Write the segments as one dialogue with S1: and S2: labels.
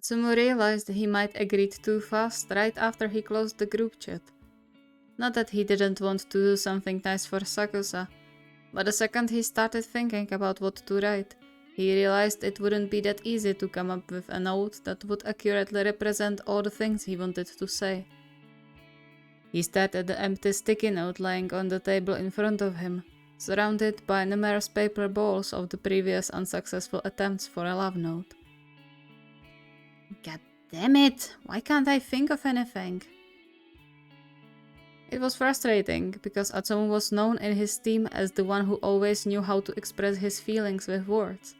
S1: Atsumu realized he might agreed too fast right after he closed the group chat. Not that he didn't want to do something nice for Sakusa, but the second he started thinking about what to write, he realized it wouldn't be that easy to come up with a note that would accurately represent all the things he wanted to say. He stared at the empty sticky note lying on the table in front of him, surrounded by numerous paper balls of the previous unsuccessful attempts for a love note. God damn it! Why can't I think of anything? It was frustrating, because Atsumu was known in his team as the one who always knew how to express his feelings with words.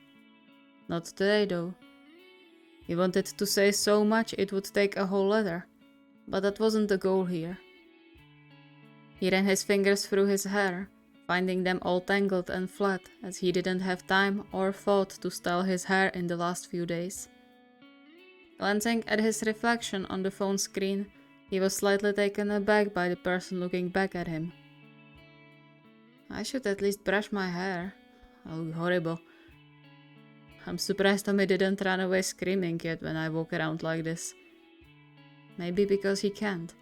S1: Not today, though. He wanted to say so much it would take a whole letter, but that wasn't the goal here. He ran his fingers through his hair, finding them all tangled and flat, as he didn't have time or thought to style his hair in the last few days. Glancing at his reflection on the phone screen, he was slightly taken aback by the person looking back at him. I should at least brush my hair. I look horrible. I'm surprised Tommy didn't run away screaming yet when I walk around like this. Maybe because he can't.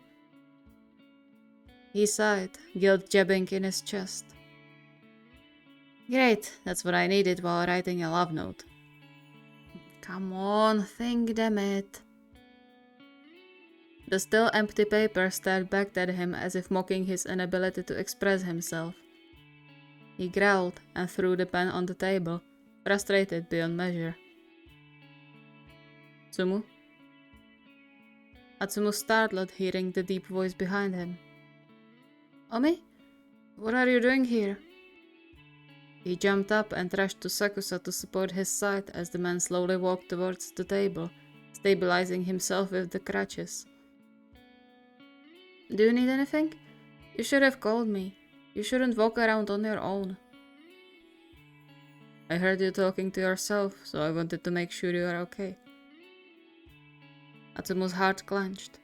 S1: He sighed, guilt jabbing in his chest. Great, that's what I needed while writing a love note. Come on, think, damn it. The still empty paper stared back at him as if mocking his inability to express himself. He growled and threw the pen on the table, frustrated beyond measure. Atsumu? Atsumu startled, hearing the deep voice behind him. Omi? What are you doing here? He jumped up and rushed to Sakusa to support his side as the man slowly walked towards the table, stabilizing himself with the crutches. Do you need anything? You should have called me. You shouldn't walk around on your own. I heard you talking to yourself, so I wanted to make sure you are okay. Atsumu's heart clenched.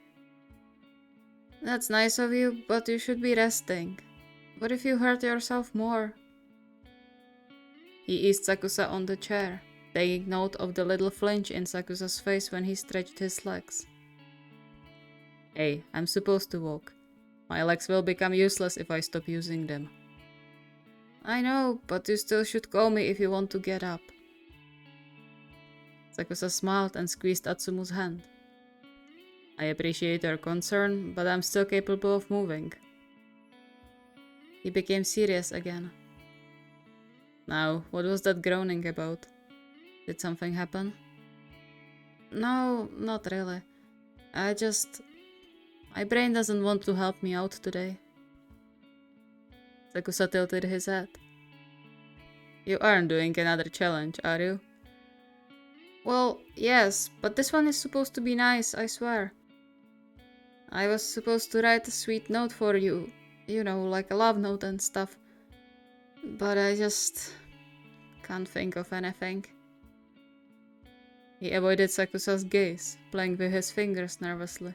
S1: That's nice of you, but you should be resting. What if you hurt yourself more? He eased Sakusa on the chair, taking note of the little flinch in Sakusa's face when he stretched his legs. Hey, I'm supposed to walk. My legs will become useless if I stop using them. I know, but you still should call me if you want to get up. Sakusa smiled and squeezed Atsumu's hand. I appreciate your concern, but I'm still capable of moving. He became serious again. Now, what was that groaning about? Did something happen? No, not really. My brain doesn't want to help me out today. Sakusa tilted his head. You aren't doing another challenge, are you? Well, yes, but this one is supposed to be nice, I swear. I was supposed to write a sweet note for you, like a love note and stuff. But I just can't think of anything. He avoided Sakusa's gaze, playing with his fingers nervously.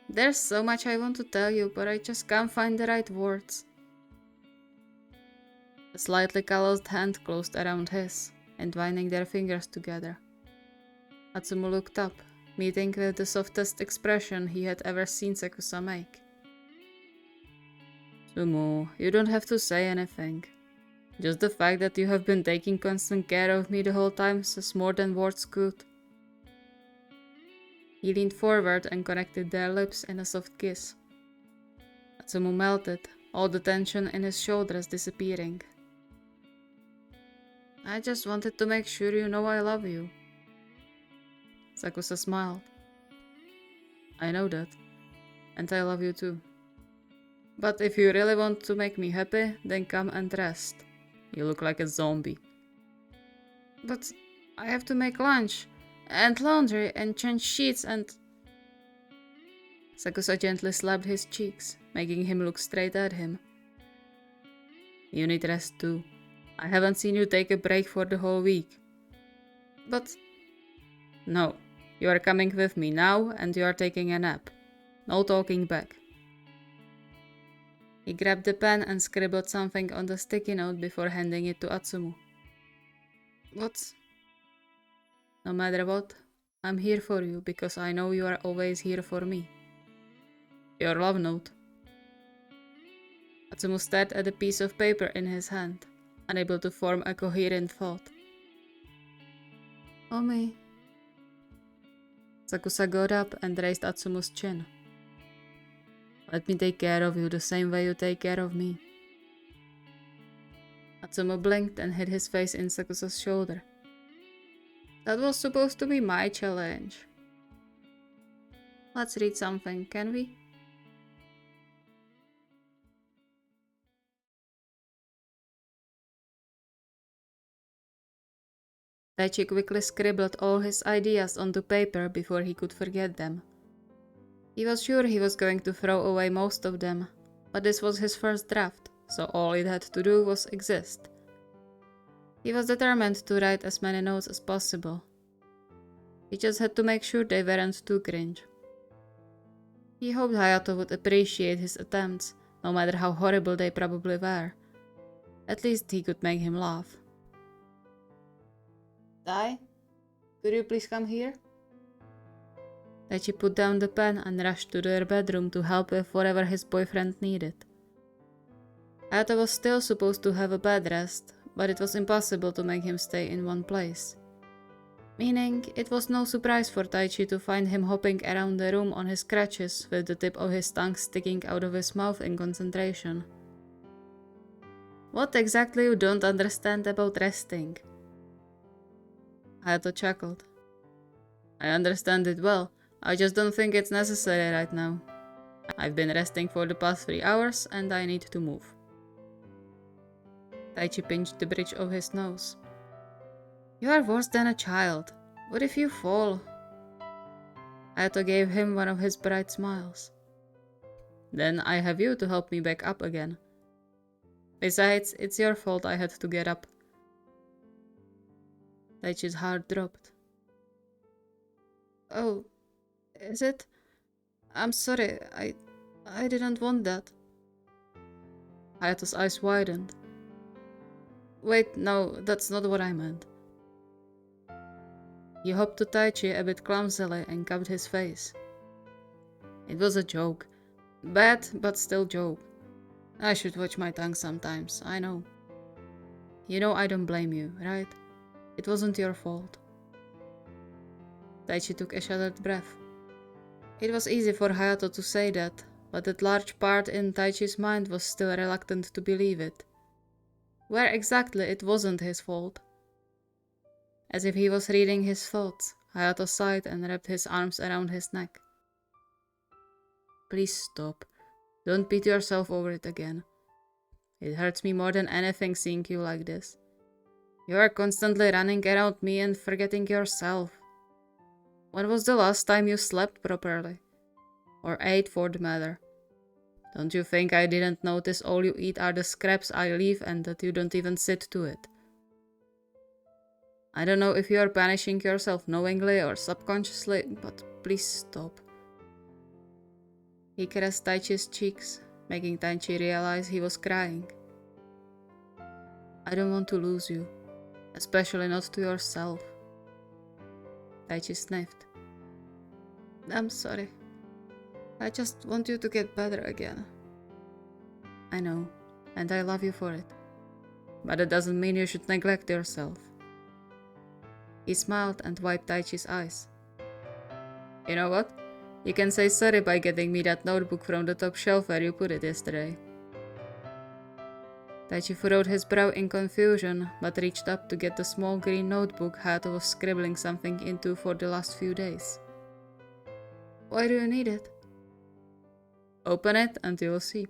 S1: There's so much I want to tell you, but I just can't find the right words. A slightly calloused hand closed around his, entwining their fingers together. Atsumu looked up, meeting with the softest expression he had ever seen Sakusa make. Sumu, you don't have to say anything. Just the fact that you have been taking constant care of me the whole time says more than words could. He leaned forward and connected their lips in a soft kiss. Atsumu melted, all the tension in his shoulders disappearing. I just wanted to make sure you know I love you. Sakusa smiled. I know that, and I love you too. But if you really want to make me happy, then come and rest. You look like a zombie. But I have to make lunch, and laundry, and change sheets, and... Sakusa gently slapped his cheeks, making him look straight at him. You need rest too. I haven't seen you take a break for the whole week. But... No, you are coming with me now, and you are taking a nap. No talking back. He grabbed the pen and scribbled something on the sticky note before handing it to Atsumu. What? No matter what, I'm here for you because I know you are always here for me. Your love note. Atsumu stared at the piece of paper in his hand, unable to form a coherent thought. Omi. Sakusa got up and raised Atsumu's chin. Let me take care of you the same way you take care of me. Atsumu blinked and hid his face in Sakusa's shoulder. That was supposed to be my challenge. Let's read something, can we? Taichi quickly scribbled all his ideas onto paper before he could forget them. He was sure he was going to throw away most of them, but this was his first draft, so all it had to do was exist. He was determined to write as many notes as possible. He just had to make sure they weren't too cringe. He hoped Hayato would appreciate his attempts, no matter how horrible they probably were. At least he could make him laugh. Dai, could you please come here? Taichi put down the pen and rushed to their bedroom to help with whatever his boyfriend needed. Hayato was still supposed to have a bed rest, but it was impossible to make him stay in one place. Meaning, it was no surprise for Taichi to find him hopping around the room on his crutches with the tip of his tongue sticking out of his mouth in concentration. What exactly you don't understand about resting? Hayato chuckled. I understand it well, I just don't think it's necessary right now. I've been resting for the past 3 hours and I need to move. Taichi pinched the bridge of his nose. You are worse than a child. What if you fall? Hayato gave him one of his bright smiles. Then I have you to help me back up again. Besides, it's your fault I had to get up. Taichi's heart dropped. Oh, is it? I'm sorry, I didn't want that. Hayato's eyes widened. Wait, no, that's not what I meant. He hopped to Taichi a bit clumsily and covered his face. It was a joke. Bad, but still joke. I should watch my tongue sometimes, I know. You know I don't blame you, right? It wasn't your fault. Taichi took a shattered breath. It was easy for Hayato to say that, but that large part in Taichi's mind was still reluctant to believe it. Where exactly it wasn't his fault? As if he was reading his thoughts, Hayato sighed and wrapped his arms around his neck. Please stop. Don't beat yourself over it again. It hurts me more than anything seeing you like this. You are constantly running around me and forgetting yourself. When was the last time you slept properly? Or ate, for the matter? Don't you think I didn't notice all you eat are the scraps I leave and that you don't even sit to it? I don't know if you are punishing yourself knowingly or subconsciously, but please stop. He caressed Taichi's cheeks, making Taichi realize he was crying. I don't want to lose you, especially not to yourself. Taichi sniffed. I'm sorry. I just want you to get better again. I know, and I love you for it. But it doesn't mean you should neglect yourself. He smiled and wiped Taichi's eyes. You know what? You can say sorry by getting me that notebook from the top shelf where you put it yesterday. Taichi furrowed his brow in confusion, but reached up to get the small green notebook Hayato was scribbling something into for the last few days. Why do you need it? Open it and you will see.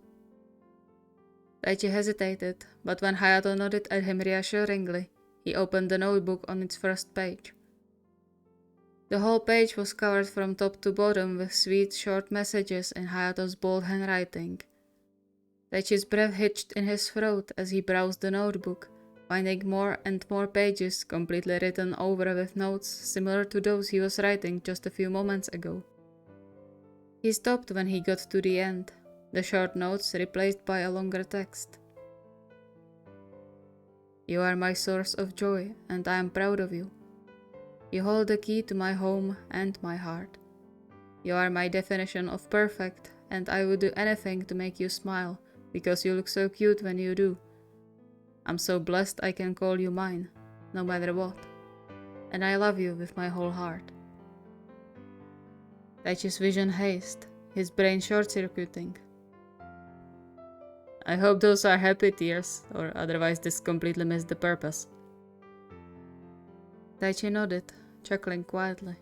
S1: Taichi hesitated, but when Hayato nodded at him reassuringly, he opened the notebook on its first page. The whole page was covered from top to bottom with sweet short messages in Hayato's bold handwriting. Taichi's breath hitched in his throat as he browsed the notebook, finding more and more pages completely written over with notes similar to those he was writing just a few moments ago. He stopped when he got to the end, the short notes replaced by a longer text. You are my source of joy, and I am proud of you. You hold the key to my home and my heart. You are my definition of perfect, and I would do anything to make you smile, because you look so cute when you do. I'm so blessed I can call you mine, no matter what. And I love you with my whole heart. Taichi's vision hazed, his brain short-circuiting. I hope those are happy tears, or otherwise this completely missed the purpose. Taichi nodded, chuckling quietly.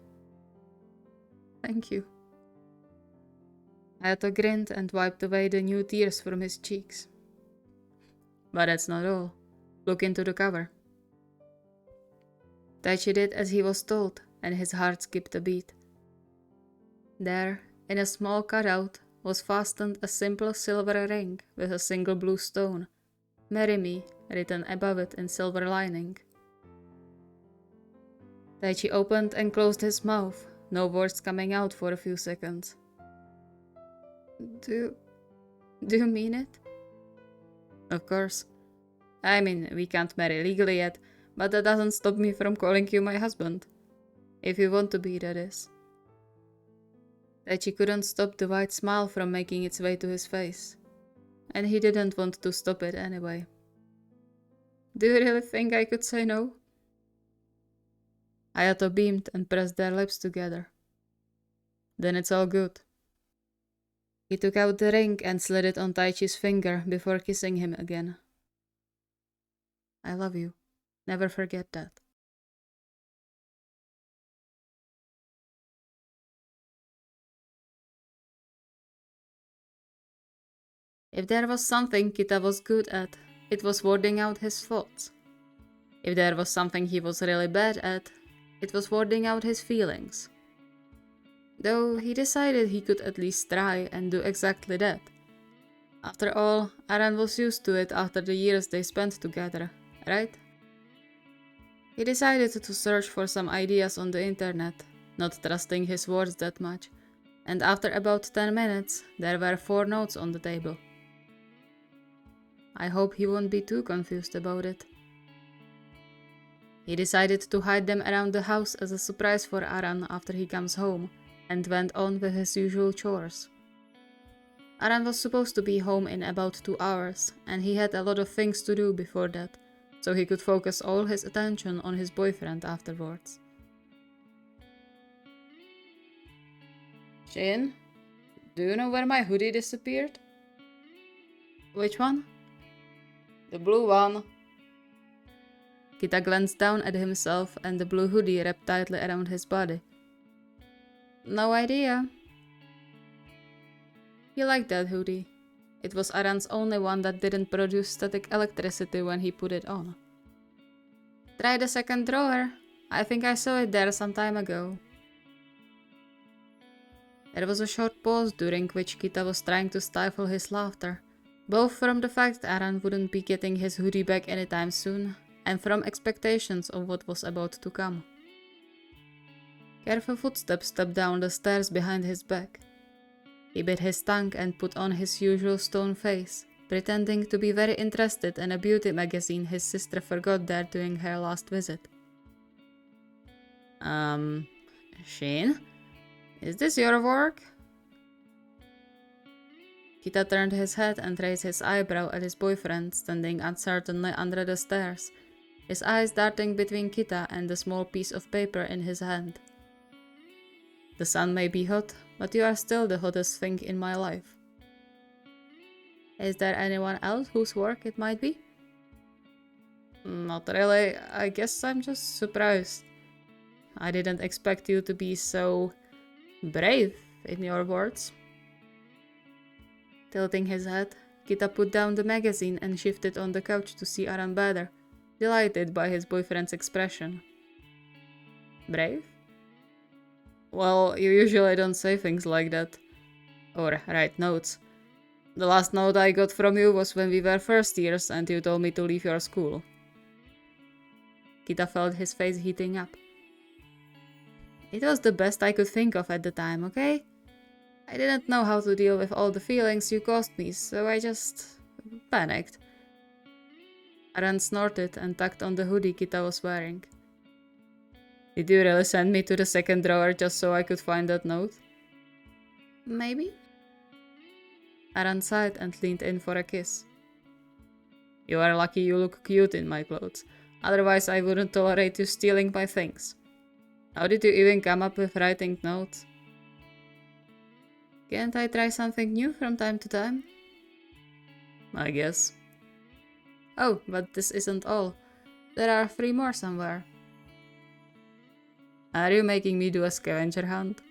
S1: Thank you. Hayato grinned and wiped away the new tears from his cheeks. But that's not all. Look into the cover. Taichi did as he was told, and his heart skipped a beat. There, in a small cutout, was fastened a simple silver ring with a single blue stone, "Marry me," written above it in silver lining. Taichi opened and closed his mouth, no words coming out for a few seconds. Do you mean it? Of course. I mean, we can't marry legally yet, but that doesn't stop me from calling you my husband. If you want to be, that is. Taichi couldn't stop the wide smile from making its way to his face, and he didn't want to stop it anyway. Do you really think I could say no? Hayato beamed and pressed their lips together. Then it's all good. He took out the ring and slid it on Taichi's finger before kissing him again. I love you. Never forget that. If there was something Kita was good at, it was wording out his thoughts. If there was something he was really bad at, it was wording out his feelings. Though he decided he could at least try and do exactly that. After all, Aran was used to it after the years they spent together, right? He decided to search for some ideas on the internet, not trusting his words that much, and after about 10 minutes, there were 4 notes on the table. I hope he won't be too confused about it. He decided to hide them around the house as a surprise for Aran after he comes home, and went on with his usual chores. Aran was supposed to be home in about 2 hours, and he had a lot of things to do before that, so he could focus all his attention on his boyfriend afterwards. Shin, do you know where my hoodie disappeared? Which one? The blue one. Kita glanced down at himself and the blue hoodie wrapped tightly around his body. No idea. He liked that hoodie. It was Aran's only one that didn't produce static electricity when he put it on. Try the second drawer. I think I saw it there some time ago. There was a short pause during which Kita was trying to stifle his laughter, both from the fact Aran wouldn't be getting his hoodie back anytime soon, and from expectations of what was about to come. Careful footsteps stepped down the stairs behind his back. He bit his tongue and put on his usual stone face, pretending to be very interested in a beauty magazine his sister forgot there during her last visit. Shane? Is this your work? Kita turned his head and raised his eyebrow at his boyfriend standing uncertainly under the stairs, his eyes darting between Kita and the small piece of paper in his hand. The sun may be hot, but you are still the hottest thing in my life. Is there anyone else whose work it might be? Not really. I guess I'm just surprised. I didn't expect you to be so brave, in your words. Tilting his head, Kita put down the magazine and shifted on the couch to see Aran better, delighted by his boyfriend's expression. Brave? Well, you usually don't say things like that. Or write notes. The last note I got from you was when we were first years and you told me to leave your school. Kita felt his face heating up. It was the best I could think of at the time, okay? I didn't know how to deal with all the feelings you caused me, so I just panicked. Aran snorted and tucked on the hoodie Kita was wearing. Did you really send me to the second drawer just so I could find that note? Maybe? Aran sighed and leaned in for a kiss. You are lucky you look cute in my clothes. Otherwise I wouldn't tolerate you stealing my things. How did you even come up with writing notes? Can't I try something new from time to time? I guess. Oh, but this isn't all. There are 3 more somewhere. Are you making me do a scavenger hunt?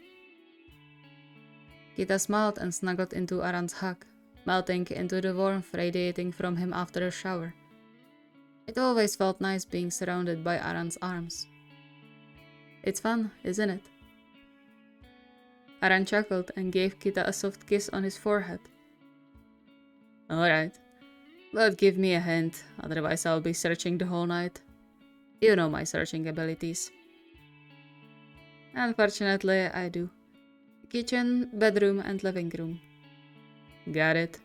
S1: Kita smiled and snuggled into Aran's hug, melting into the warmth radiating from him after a shower. It always felt nice being surrounded by Aran's arms. It's fun, isn't it? Aran chuckled and gave Kita a soft kiss on his forehead. Alright, but give me a hint, otherwise I'll be searching the whole night. You know my searching abilities. Unfortunately, I do. Kitchen, bedroom, and living room. Got it.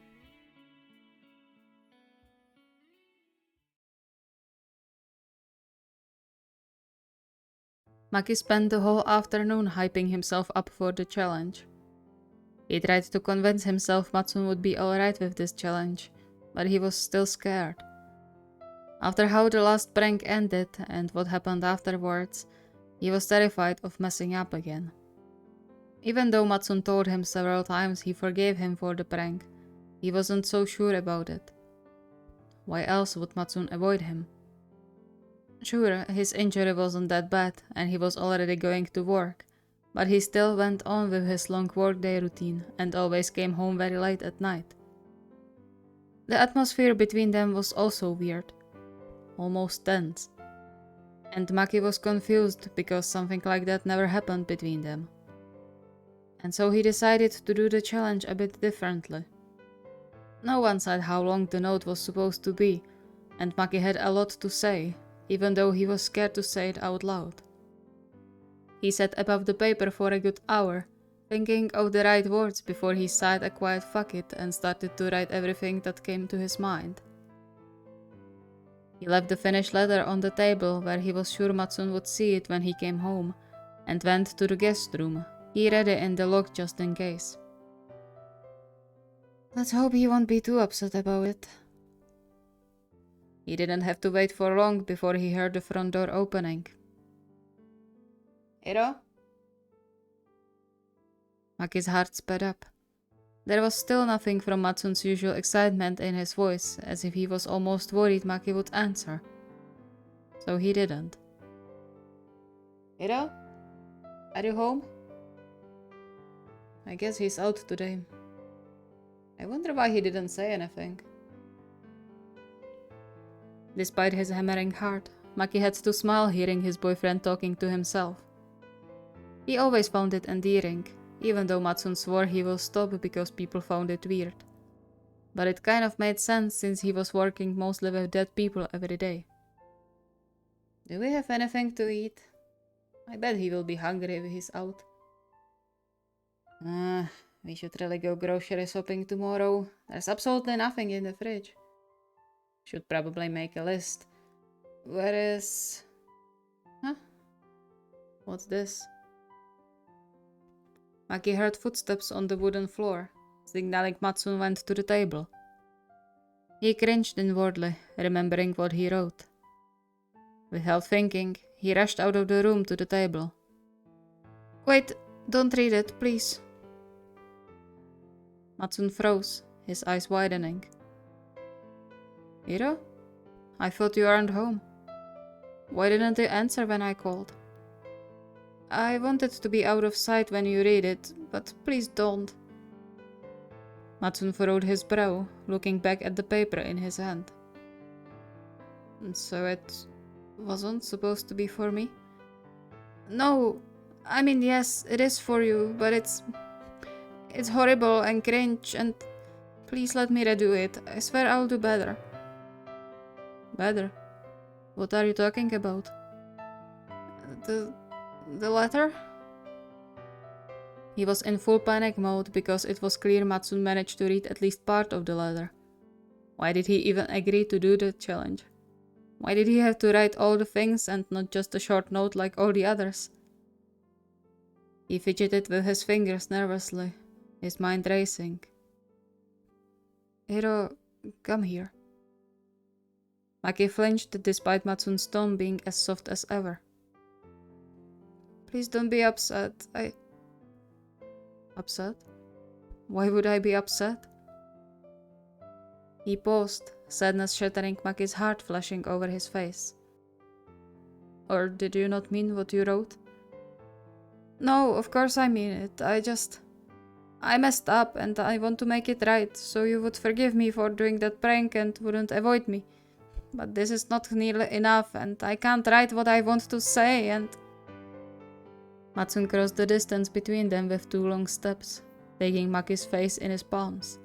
S1: Maki spent the whole afternoon hyping himself up for the challenge. He tried to convince himself Matsuhana would be alright with this challenge, but he was still scared. After how the last prank ended and what happened afterwards, he was terrified of messing up again. Even though Matsuhana told him several times he forgave him for the prank, he wasn't so sure about it. Why else would Matsuhana avoid him? Sure, his injury wasn't that bad and he was already going to work, but he still went on with his long workday routine and always came home very late at night. The atmosphere between them was also weird, almost tense. And Maki was confused because something like that never happened between them. And so he decided to do the challenge a bit differently. No one said how long the note was supposed to be, and Maki had a lot to say, even though he was scared to say it out loud. He sat above the paper for a good hour, thinking of the right words before he sighed a quiet fuck it and started to write everything that came to his mind. He left the finished letter on the table where he was sure Matsuhana would see it when he came home, and went to the guest room. He read it in the lock just in case. Let's hope he won't be too upset about it. He didn't have to wait for long before he heard the front door opening. Hiro? Maki's heart sped up. There was still nothing from Matsuna's usual excitement in his voice, as if he was almost worried Maki would answer. So he didn't. Hiro? Are you home? I guess he's out today. I wonder why he didn't say anything. Despite his hammering heart, Maki had to smile hearing his boyfriend talking to himself. He always found it endearing, even though Matsuhana swore he will stop because people found it weird. But it kind of made sense since he was working mostly with dead people every day. Do we have anything to eat? I bet he will be hungry if he's out. We should really go grocery shopping tomorrow. There's absolutely nothing in the fridge. Should probably make a list. Where is... Huh? What's this? Maki heard footsteps on the wooden floor, signaling Matsuhana went to the table. He cringed inwardly, remembering what he wrote. Without thinking, he rushed out of the room to the table. Wait, don't read it, please. Matsuhana froze, his eyes widening. Hiro? I thought you aren't home. Why didn't you answer when I called? I wanted to be out of sight when you read it, but please don't. Matsuhana furrowed his brow, looking back at the paper in his hand. So it wasn't supposed to be for me? No, I mean yes, it is for you, but it's horrible and cringe and please let me redo it. I swear I'll do better. Better? What are you talking about? The letter? He was in full panic mode because it was clear Matsuhana managed to read at least part of the letter. Why did he even agree to do the challenge? Why did he have to write all the things and not just a short note like all the others? He fidgeted with his fingers nervously, his mind racing. Hiro, come here. Maki flinched despite Matsun's tone being as soft as ever. Please don't be upset. Upset? Why would I be upset? He paused, sadness shattering Maki's heart flashing over his face. Or did you not mean what you wrote? No, of course I mean it. I messed up and I want to make it right, so you would forgive me for doing that prank and wouldn't avoid me. But this is not nearly enough and I can't write what I want to say and... Matsun crossed the distance between them with 2 long steps, taking Maki's face in his palms.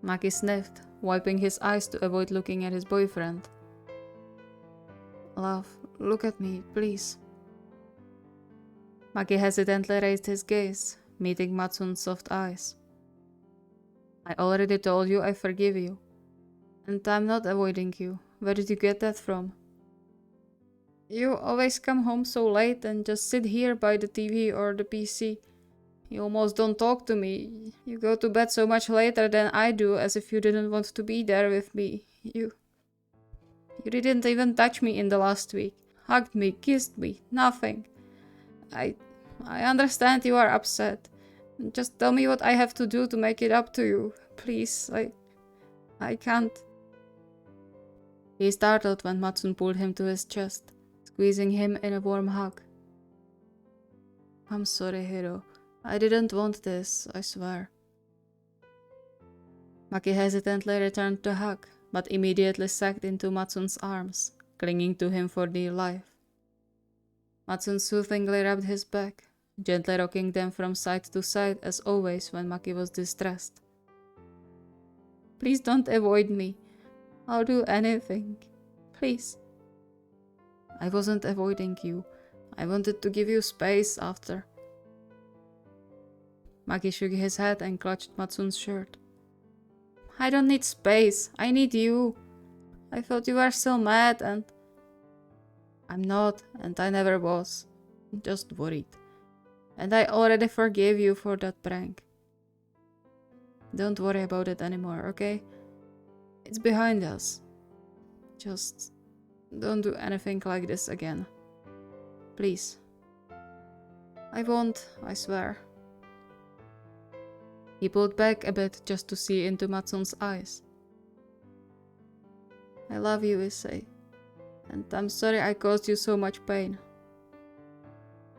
S1: Maki sniffed, wiping his eyes to avoid looking at his boyfriend. Love, look at me, please. Maki hesitantly raised his gaze, meeting Matsun's soft eyes. I already told you I forgive you. And I'm not avoiding you. Where did you get that from? You always come home so late and just sit here by the TV or the PC. You almost don't talk to me. You go to bed so much later than I do, as if you didn't want to be there with me. You didn't even touch me in the last week. Hugged me, kissed me, nothing. I understand you are upset. Just tell me what I have to do to make it up to you. Please, I can't. He startled when Matsun pulled him to his chest, squeezing him in a warm hug. I'm sorry, Hiro. I didn't want this, I swear. Maki hesitantly returned the hug, but immediately sagged into Matsun's arms, clinging to him for dear life. Matsun soothingly rubbed his back, gently rocking them from side to side as always when Maki was distressed. Please don't avoid me. I'll do anything. Please. I wasn't avoiding you. I wanted to give you space after. Maki shook his head and clutched Matsun's shirt. I don't need space. I need you. I thought you were still mad and... I'm not, and I never was. Just worried. And I already forgave you for that prank. Don't worry about it anymore, okay? It's behind us. Just don't do anything like this again. Please. I won't, I swear. He pulled back a bit just to see into Matsun's eyes. I love you, Issei. And I'm sorry I caused you so much pain.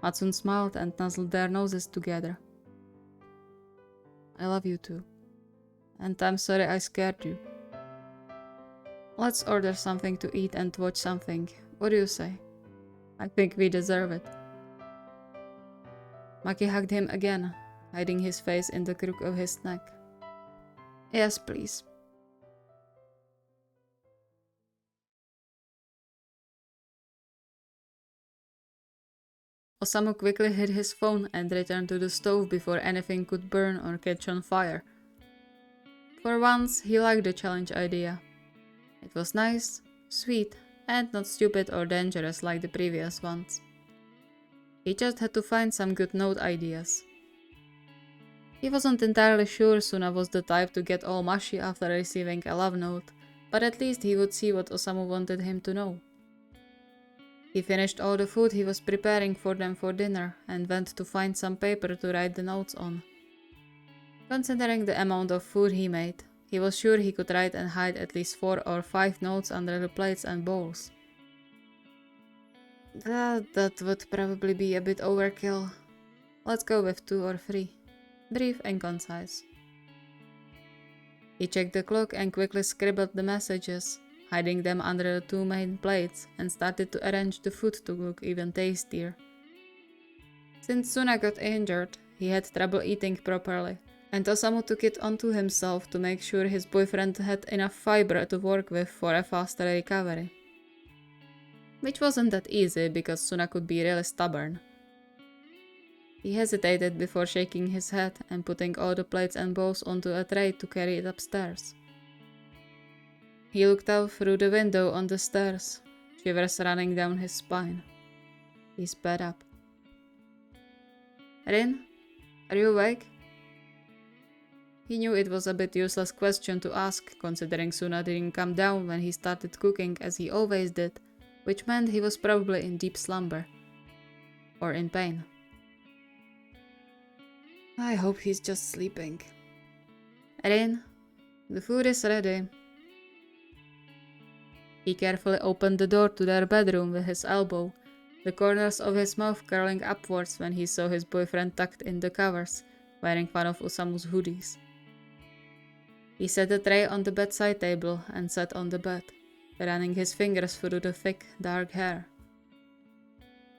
S1: Matsun smiled and nuzzled their noses together. I love you too. And I'm sorry I scared you. Let's order something to eat and watch something. What do you say? I think we deserve it. Maki hugged him again, hiding his face in the crook of his neck. Yes, please. Osamu quickly hid his phone and returned to the stove before anything could burn or catch on fire. For once, he liked the challenge idea. It was nice, sweet, and not stupid or dangerous like the previous ones. He just had to find some good note ideas. He wasn't entirely sure Suna was the type to get all mushy after receiving a love note, but at least he would see what Osamu wanted him to know. He finished all the food he was preparing for them for dinner and went to find some paper to write the notes on. Considering the amount of food he made, he was sure he could write and hide at least 4 or 5 notes under the plates and bowls. That would probably be a bit overkill. Let's go with 2 or 3. Brief and concise. He checked the clock and quickly scribbled the messages, hiding them under the 2 main plates, and started to arrange the food to look even tastier. Since Suna got injured, he had trouble eating properly, and Osamu took it onto himself to make sure his boyfriend had enough fiber to work with for a faster recovery. Which wasn't that easy because Suna could be really stubborn. He hesitated before shaking his head and putting all the plates and bowls onto a tray to carry it upstairs. He looked out through the window on the stairs, shivers running down his spine. He sped up. Rin, are you awake? He knew it was a bit useless question to ask, considering Suna didn't come down when he started cooking as he always did, which meant he was probably in deep slumber. Or in pain. I hope he's just sleeping. Rin, the food is ready. He carefully opened the door to their bedroom with his elbow, the corners of his mouth curling upwards when he saw his boyfriend tucked in the covers, wearing one of Osamu's hoodies. He set the tray on the bedside table and sat on the bed, running his fingers through the thick, dark hair.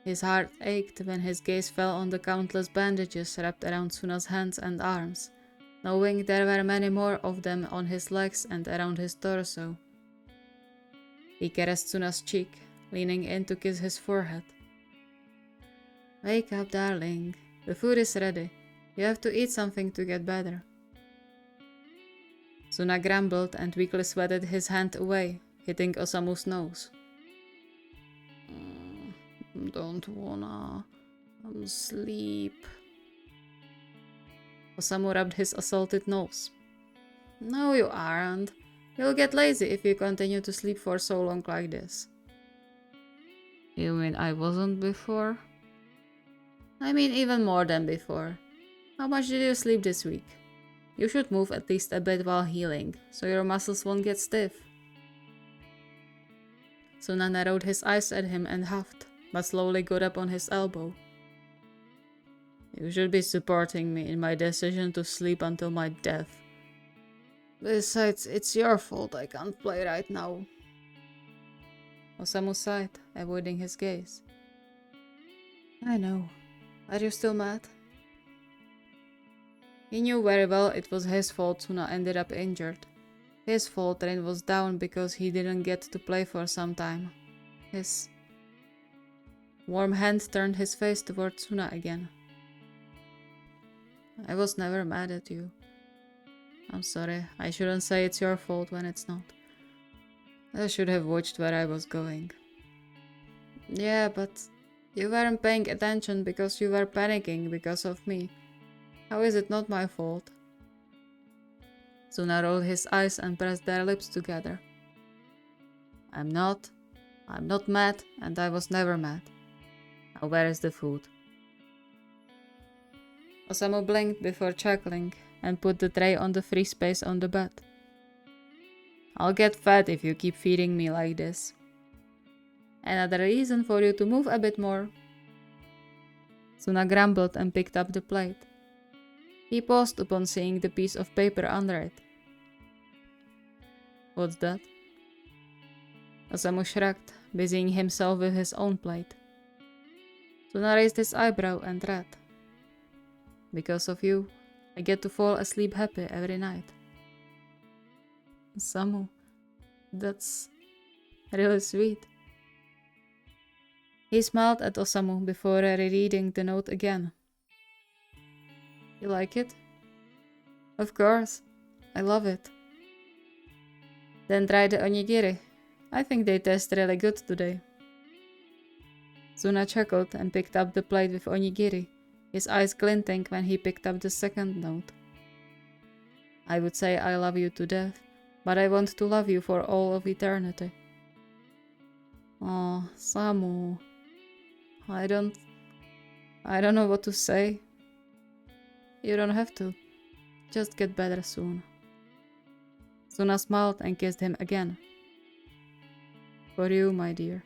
S1: His heart ached when his gaze fell on the countless bandages wrapped around Suna's hands and arms, knowing there were many more of them on his legs and around his torso. He caressed Suna's cheek, leaning in to kiss his forehead. Wake up, darling. The food is ready. You have to eat something to get better. Suna grumbled and weakly sweated his hand away, hitting Osamu's nose. Don't wanna. I'm asleep. Osamu rubbed his assaulted nose. No, you aren't. You'll get lazy if you continue to sleep for so long like this. You mean I wasn't before? I mean even more than before. How much did you sleep this week? You should move at least a bit while healing, so your muscles won't get stiff. Suna narrowed his eyes at him and huffed, but slowly got up on his elbow. You should be supporting me in my decision to sleep until my death. Besides, it's your fault I can't play right now. Osamu sighed, avoiding his gaze. I know. Are you still mad? He knew very well it was his fault Suna ended up injured. His fault Rin was down because he didn't get to play for some time. His warm hand turned his face toward Suna again. I was never mad at you. I'm sorry, I shouldn't say it's your fault when it's not. I should have watched where I was going. Yeah, but you weren't paying attention because you were panicking because of me. How is it not my fault? Suna rolled his eyes and pressed their lips together. I'm not mad, and I was never mad. Now where is the food? Osamu blinked before chuckling and put the tray on the free space on the bed. I'll get fat if you keep feeding me like this. Another reason for you to move a bit more. Suna grumbled and picked up the plate. He paused upon seeing the piece of paper under it. What's that? Osamu shrugged, busying himself with his own plate. Suna raised his eyebrow and read. Because of you, I get to fall asleep happy every night. Osamu, that's really sweet. He smiled at Osamu before rereading the note again. You like it? Of course. I love it. Then try the onigiri. I think they taste really good today. Suna chuckled and picked up the plate with onigiri, his eyes glinting when he picked up the second note. I would say I love you to death, but I want to love you for all of eternity. Oh, Samu. I don't know what to say. You don't have to. Just get better soon. Suna smiled and kissed him again. For you, my dear.